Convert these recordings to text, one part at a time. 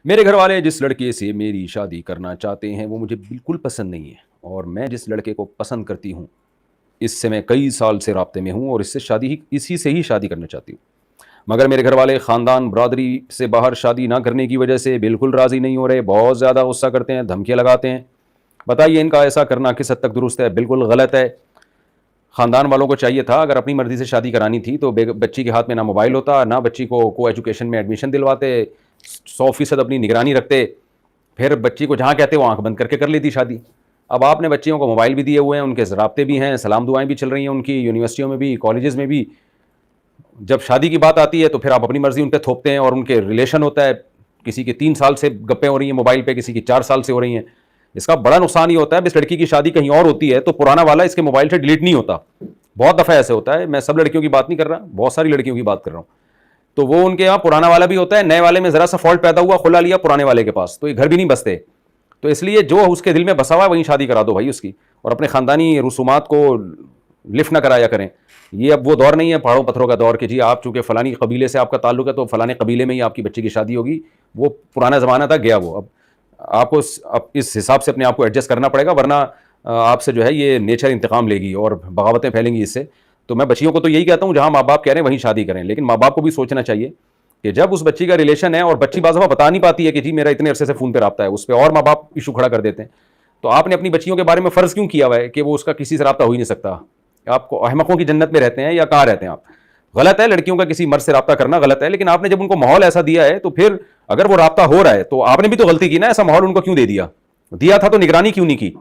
میرے گھر والے جس لڑکے سے میری شادی کرنا چاہتے ہیں وہ مجھے بالکل پسند نہیں ہے، اور میں جس لڑکے کو پسند کرتی ہوں اس سے میں کئی سال سے رابطے میں ہوں، اور اسی سے ہی شادی کرنا چاہتی ہوں، مگر میرے گھر والے خاندان برادری سے باہر شادی نہ کرنے کی وجہ سے بالکل راضی نہیں ہو رہے، بہت زیادہ غصہ کرتے ہیں، دھمکیاں لگاتے ہیں۔ بتائیے ان کا ایسا کرنا کس حد تک درست ہے؟ بالکل غلط ہے۔ خاندان والوں کو چاہیے تھا اگر اپنی مرضی سے شادی کرانی تھی تو بچی کے ہاتھ میں نہ موبائل ہوتا، نہ بچی کو ایجوکیشن میں ایڈمیشن دلواتے، 100% اپنی نگرانی رکھتے، پھر بچی کو جہاں کہتے وہ آنکھ بند کر کے کر لیتی شادی۔ اب آپ نے بچیوں کو موبائل بھی دیے ہوئے ہیں، ان کے رابطے بھی ہیں، سلام دعائیں بھی چل رہی ہیں ان کی، یونیورسٹیوں میں بھی، کالجز میں بھی۔ جب شادی کی بات آتی ہے تو پھر آپ اپنی مرضی ان پہ تھوپتے ہیں، اور ان کے ریلیشن ہوتا ہے، کسی کی 3 سال سے گپیں ہو رہی ہیں موبائل پہ، کسی کی 4 سال سے ہو رہی ہیں۔ اس کا بڑا نقصان یہ ہوتا ہے، اس لڑکی کی شادی کہیں اور ہوتی ہے تو پرانا والا اس کے موبائل سے ڈیلیٹ نہیں ہوتا۔ بہت دفعہ ایسے ہوتا ہے، میں سب لڑکیوں کی بات نہیں کر رہا، بہت ساری لڑکیوں کی بات کر رہا ہوں، تو وہ ان کے یہاں پرانا والا بھی ہوتا ہے، نئے والے میں ذرا سا فالٹ پیدا ہوا، کھلا لیا پرانے والے کے پاس، تو یہ گھر بھی نہیں بستے۔ تو اس لیے جو اس کے دل میں بسا ہوا ہے وہیں شادی کرا دو بھائی اس کی، اور اپنے خاندانی رسومات کو لفٹ نہ کرایا کریں۔ یہ اب وہ دور نہیں ہے پہاڑوں پتھروں کا دور کہ جی آپ چونکہ فلانی قبیلے سے آپ کا تعلق ہے تو فلانے قبیلے میں ہی آپ کی بچی کی شادی ہوگی۔ وہ پرانا زمانہ تھا، گیا وہ۔ اب آپ کو اب اس حساب سے اپنے آپ کو ایڈجسٹ کرنا پڑے گا، ورنہ آپ سے جو ہے یہ نیچر انتقام لے گی اور بغاوتیں پھیلیں گی اس سے۔ تو میں بچیوں کو تو یہی کہتا ہوں جہاں ماں باپ کہہ رہے ہیں وہیں شادی کریں، لیکن ماں باپ کو بھی سوچنا چاہیے کہ جب اس بچی کا ریلیشن ہے اور بچی بعض دفعہ بتا نہیں پاتی ہے کہ جی میرا اتنے عرصے سے فون پہ رابطہ ہے، اس پہ اور ماں باپ ایشو کھڑا کر دیتے ہیں، تو آپ نے اپنی بچیوں کے بارے میں فرض کیوں کیا ہوا ہے کہ وہ اس کا کسی سے رابطہ ہو ہی نہیں سکتا؟ آپ کو احمقوں کی جنت میں رہتے ہیں یا کہاں رہتے ہیں آپ؟ غلط ہے لڑکیوں کا کسی مرد سے رابطہ کرنا، غلط ہے، لیکن آپ نے جب ان کو ماحول ایسا دیا ہے تو پھر اگر وہ رابطہ ہو رہا ہے تو آپ نے بھی تو غلطی کی نا، ایسا ماحول ان کو کیوں دے دیا تھا تو نگرانی کیوں نہیں کی؟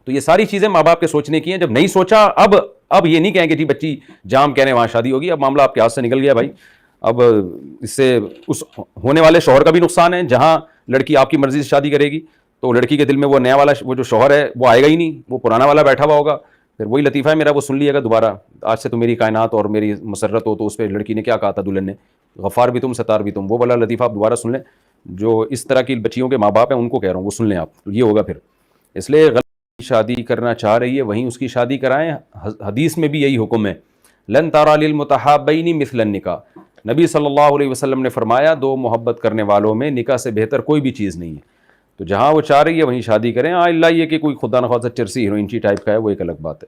تو یہ ساری چیزیں ماں باپ کے سوچنے کی ہیں۔ جب نہیں سوچا، اب یہ نہیں کہیں کہ جی بچی جہاں ہم کہہ رہے ہیں وہاں شادی ہوگی، اب معاملہ آپ کے ہاتھ سے نکل گیا بھائی۔ اب اس سے اس ہونے والے شوہر کا بھی نقصان ہے، جہاں لڑکی آپ کی مرضی سے شادی کرے گی تو لڑکی کے دل میں وہ نیا والا وہ جو شوہر ہے وہ آئے گا ہی نہیں، وہ پرانا والا بیٹھا ہوا ہوگا۔ پھر وہی لطیفہ ہے میرا، وہ سن لیے گا دوبارہ، آج سے تو میری کائنات اور میری مسرت ہو، تو اس پہ لڑکی نے کیا کہا تھا دلہن نے، غفار بھی تم ستار بھی تم، وہ والا لطیفہ آپ دوبارہ سن لیں۔ جو اس طرح کی بچیوں کے ماں باپ ہیں ان کو کہہ رہا ہوں وہ سن لیں آپ، تو یہ ہوگا پھر۔ اس لیے شادی کرنا چاہ رہی ہے وہیں اس کی شادی کرائیں۔ حدیث میں بھی یہی حکم ہے، لن ترى للمتحابین مثل النکاح، نبی صلی اللہ علیہ وسلم نے فرمایا دو محبت کرنے والوں میں نکاح سے بہتر کوئی بھی چیز نہیں ہے۔ تو جہاں وہ چاہ رہی ہے وہیں شادی کریں، اللہ یہ کہ کوئی خدا نخواستہ چرسی ہیروئن ٹائپ کا ہے وہ ایک الگ بات ہے۔